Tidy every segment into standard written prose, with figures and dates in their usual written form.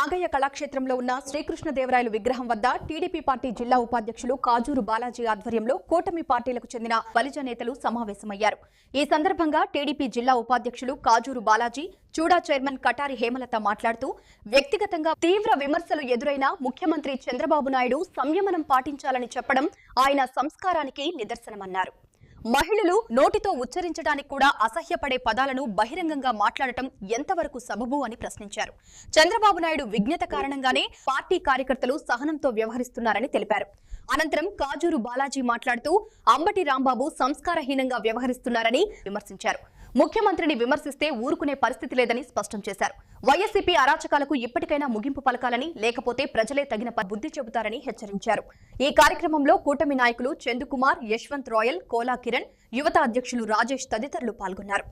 నాగయ్య కళాక్షేత్రంలో ఉన్న శ్రీకృష్ణదేవరాయలు విగ్రహం వద్ద టీడీపీ పార్టీ జిల్లా ఉపాధ్యక్షులు కాజూరు బాలాజీ ఆధ్వర్యంలో కూటమి పార్టీలకు చెందిన బలిజ నేతలు సమావేశమయ్యారు. ఈ సందర్భంగా టీడీపీ జిల్లా ఉపాధ్యక్షులు కాజూరు బాలాజీ, చూడా చైర్మన్ కటారి హేమలత మాట్లాడుతూ వ్యక్తిగతంగా తీవ్ర విమర్శలు ఎదురైనా ముఖ్యమంత్రి చంద్రబాబు నాయుడు సంయమనం పాటించాలని చెప్పడం ఆయన సంస్కారానికి నిదర్శనమన్నారు. మహిళలు నోటితో ఉచ్చరించడానికి కూడా అసహ్యపడే పదాలను బహిరంగంగా మాట్లాడటం ఎంతవరకు సబబు అని ప్రశ్నించారు. చంద్రబాబు నాయుడు విజ్ఞత కారణంగానే పార్టీ కార్యకర్తలు సహనంతో వ్యవహరిస్తున్నారని తెలిపారు. అనంతరం కాజూరు బాలాజీ మాట్లాడుతూ అంబటి రాంబాబు సంస్కారహీనంగా వ్యవహరిస్తున్నారని విమర్శించారు. ముఖ్యమంత్రిని విమర్శిస్తే ఊరుకునే పరిస్థితి లేదని స్పష్టం చేశారు. వైఎస్సీపీ అరాచకాలకు ఇప్పటికైనా ముగింపు పలకాలని, లేకపోతే ప్రజలే తగిన బుద్ధి చెబుతారని హెచ్చరించారు. ఈ కార్యక్రమంలో కూటమి నాయకులు చందుకుమార్, యశ్వంత్ రాయల్, కోలా కిరణ్, యువత అధ్యక్షులు రాజేష్ తదితరులు పాల్గొన్నారు.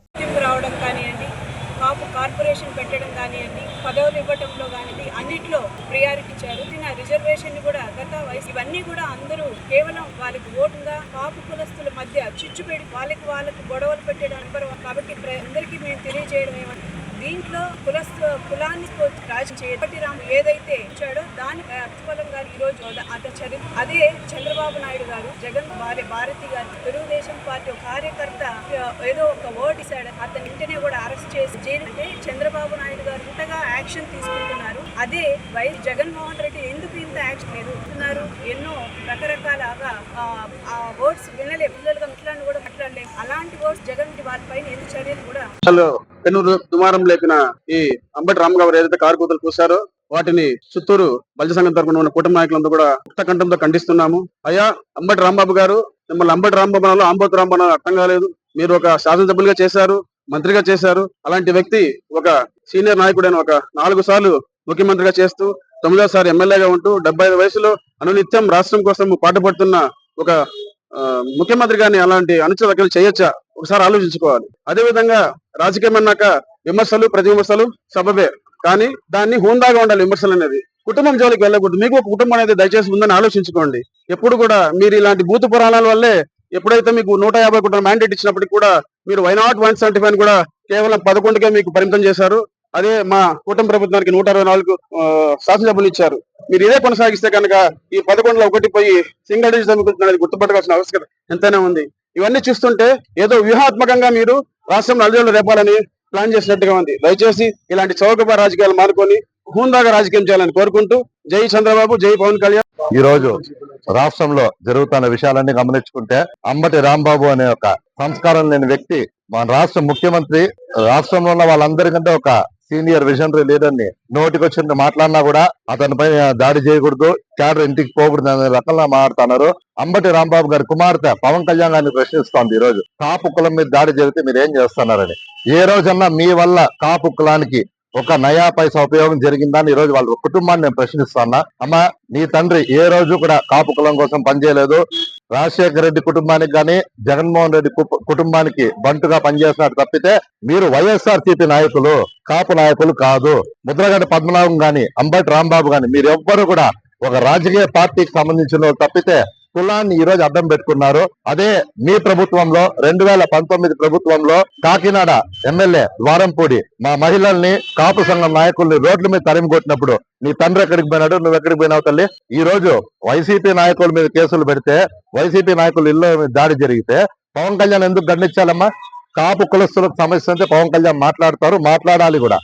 కాపు కార్పొరేషన్ పెట్టడం కానివ్వండి, పదవులు ఇవ్వటంలో కానివ్వండి, అన్నిట్లో ప్రియారిటీ ఇచ్చారు. రిజర్వేషన్ కూడా గత వయసు ఇవన్నీ కూడా అందరూ కేవలం వాళ్ళకి ఓటుగా కాపు కులస్తుల మధ్య చిచ్చు పెట్టి వాళ్ళకి గొడవలు పెట్టడం కాబట్టి అందరికీ మేము తెలియజేయడం ఏమంటే దీంట్లో కులాన్ని రాజు రాము ఏదైతే ఇచ్చాడో దాని ప్రతిఫలంగా ఈ రోజు అతను చదివి అదే చంద్రబాబు నాయుడు గారు, జగన్ భారతి గారు, తెలుగుదేశం పార్టీ కార్యకర్త ఏదో ఒక వర్డ్ ఇచ్చాడు, అతని ఇంటనే కూడా అరెస్ట్ చేసి అంటే చంద్రబాబు నాయుడు గారు ఇంతగా యాక్షన్ తీసుకుంటున్నారు. అదే వైఎస్ జగన్మోహన్ రెడ్డి ఎందుకు ఇంత యాక్షన్ తీసుకుంటున్నారు? ఎన్నో రకరకాలగా ఆ వర్డ్స్ వినలే, పిల్లలుగా ఇట్లాంటి కూడా మాట్లాడలేదు. అలాంటి వర్డ్స్ జగన్ వాళ్ళపైన ఎందుకు చర్యలు కూడా దుమారం లేపిన ఈ అంబటి రాంబాబు ఏదైతే కారు కూతలు కూశారో వాటిని చిత్తూరు బలిజ సంఘం తరపున ఉన్న కుటుంబ నాయకులందరూ కూడా ముక్తకంఠంతో ఖండిస్తున్నాము. అయ్యా అంబటి రాంబాబు గారు, మిమ్మల్ని అంబటి రాంబాబు ఆంబోతు రాంబాబు అర్థం కాలేదు. మీరు ఒక శాసనసభ్యులుగా చేశారు, మంత్రిగా చేశారు. అలాంటి వ్యక్తి ఒక సీనియర్ నాయకుడైన ఒక 4 సార్లు ముఖ్యమంత్రిగా చేస్తూ 9వ సారి ఎమ్మెల్యేగా ఉంటూ 75 వయసులో అనునిత్యం రాష్ట్రం కోసం పాటుపడుతున్న ఒక ముఖ్యమంత్రి గారిని అలాంటి అనుచిత వ్యాఖ్యలు చేయొచ్చా? ఒకసారి ఆలోచించుకోవాలి. అదే విధంగా రాజకీయం అన్నాక విమర్శలు, ప్రతి విమర్శలు సబబే, కానీ దాన్ని హోందాగా ఉండాలి. విమర్శలు అనేది కుటుంబం జోలికి వెళ్ళకూడదు. మీకు ఒక కుటుంబం అనేది దయచేసి ఉందని ఆలోచించుకోండి. ఎప్పుడు కూడా మీరు ఇలాంటి భూత పురాణాల వల్లే ఎప్పుడైతే మీకు 150 కోట్ల మ్యాండేట్ ఇచ్చినప్పటికీ కూడా మీరు వై నాట్ 175 కూడా కేవలం 11కే మీకు పరిమితం చేశారు. అదే మా కూటమి ప్రభుత్వానికి 164 శాసనసభ్యులు ఇచ్చారు. మీరు ఇదే కొనసాగిస్తే కనుక ఈ 11లో ఒకటి పోయి సింగిల్ డిజిట్ అనేది గుర్తుపట్టాల్సిన ఆవశ్యకత ఎంతైనా ఉంది. ఇవన్నీ చూస్తుంటే ఏదో వ్యూహాత్మకంగా మీరు రాష్ట్రం నలుగురు రేపాలని ప్లాన్ చేసినట్టుగా ఉంది. దయచేసి ఇలాంటి చౌకబా రాజకీయాలు మానుకొని హూందాగా రాజకీయం చేయాలని కోరుకుంటూ జై చంద్రబాబు, జై పవన్ కళ్యాణ్. ఈ రోజు రాష్ట్రంలో జరుగుతున్న విషయాలన్నీ గమనించుకుంటే అంబటి రాంబాబు అనే ఒక సంస్కారం లేని వ్యక్తి మన రాష్ట్ర ముఖ్యమంత్రి, రాష్ట్రంలో ఉన్న వాళ్ళందరికంటే ఒక సీనియర్ విజనరీ లీడర్ ని నోటికొచ్చిన మాట్లాడినా కూడా అతనిపై దాడి చేయకూడదు, క్యాడర్ ఇంటికి పోకూడదు అనే రకంగా మాట్లాడుతున్నారు. అంబటి రాంబాబు గారి కుమార్తె పవన్ కళ్యాణ్ గారిని ప్రశ్నిస్తోంది ఈ రోజు కాపు కులం మీద దాడి జరిగితే మీరు ఏం చేస్తున్నారని. ఏ రోజన్నా మీ వల్ల కాపు కులానికి ఒక నయా పైసా ఉపయోగం జరిగిందా అని ఈ రోజు వాళ్ళ కుటుంబాన్ని నేను ప్రశ్నిస్తున్నా. అమ్మా, నీ తండ్రి ఏ రోజు కూడా కాపు కులం కోసం పనిచేయలేదు. రాజశేఖర రెడ్డి కుటుంబానికి కానీ జగన్మోహన్ రెడ్డి కుటుంబానికి బంటుగా పనిచేస్తున్నారు తప్పితే మీరు వైఎస్ఆర్సీపీ నాయకులు, కాపు నాయకులు కాదు. ముద్రగడ్డ పద్మనాభం గాని, అంబటి రాంబాబు గాని మీరు ఎవ్వరు కూడా ఒక రాజకీయ పార్టీకి సంబంధించిన తప్పితే కులాన్ని ఈ రోజు అడ్డం పెట్టుకున్నారు. అదే మీ ప్రభుత్వంలో 2019 ప్రభుత్వంలో కాకినాడ ఎమ్మెల్యే ద్వారంపూడి మా మహిళల్ని, కాపు సంఘం నాయకుల్ని రోడ్ల మీద తరిమి కొట్టినప్పుడు నీ తండ్రి ఎక్కడికి పోయినాడు, నువ్వు ఎక్కడికి పోయినావు తల్లి? ఈ రోజు వైసీపీ నాయకుల మీద కేసులు పెడితే, వైసీపీ నాయకులు ఇళ్ళ మీద దాడి జరిగితే పవన్ కళ్యాణ్ ఎందుకు గండించాలమ్మా? కాపు కులస్తులకు సమస్య అంటే పవన్ కళ్యాణ్ మాట్లాడతారు, మాట్లాడాలి కూడా.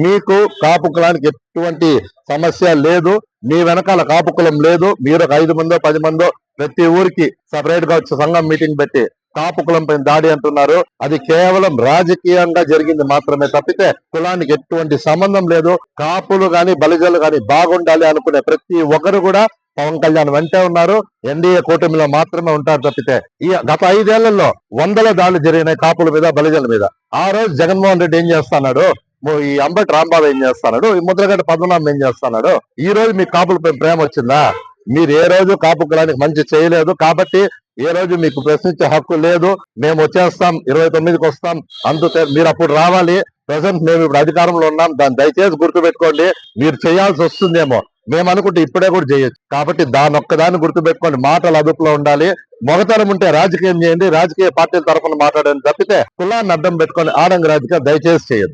మీకు కాపు కులానికి ఎటువంటి సమస్య లేదు. మీ వెనకాల కాపు కులం లేదు. మీరు ఒక 5 మందో 10 మందో ప్రతి ఊరికి సపరేట్ గా వచ్చి సంఘం మీటింగ్ పెట్టి కాపు కులం పైన దాడి అంటున్నారు. అది కేవలం రాజకీయంగా జరిగింది మాత్రమే తప్పితే కులానికి ఎటువంటి సంబంధం లేదు. కాపులు గాని బలిజలు గాని బాగుండాలి అనుకునే ప్రతి ఒక్కరు కూడా పవన్ కళ్యాణ్ వెంటే ఉన్నారు. ఎన్డీఏ కూటమిలో మాత్రమే ఉంటారు తప్పితే ఈ గత 5 ఏళ్లలో 100 దాడులు జరిగినాయి కాపుల మీద, బలిజల మీద. ఆ రోజు జగన్మోహన్ రెడ్డి ఏం చేస్తున్నాడు, ఈ అంబటి రాంబాబు ఏం చేస్తున్నాడు, ఈ ముద్రగడ్డ పద్మనాభం ఏం చేస్తున్నాడు? ఈ రోజు మీ కాపులపై ప్రేమ వచ్చిందా? మీరు ఏ రోజు కాపు కులానికి మంచి చేయలేదు కాబట్టి ఏ రోజు మీకు ప్రశ్నించే హక్కు లేదు. మేము వచ్చేస్తాం, 29కి వస్తాం, అందుకే మీరు అప్పుడు రావాలి. ప్రజెంట్ మేము ఇప్పుడు అధికారంలో ఉన్నాం, దాన్ని దయచేసి గుర్తుపెట్టుకోండి. మీరు చేయాల్సి వస్తుందేమో, మేము అనుకుంటే ఇప్పుడే కూడా చేయొచ్చు. కాబట్టి దాని ఒక్కదాన్ని గుర్తుపెట్టుకోండి. మాటలు అదుపులో ఉండాలి. మొగతనం ఉంటే రాజకీయం చేయండి, రాజకీయ పార్టీల తరఫున మాట్లాడండి తప్పితే కులాన్ని అడ్డం పెట్టుకొని ఆడంగి రాజకీయం దయచేసి చేయదు.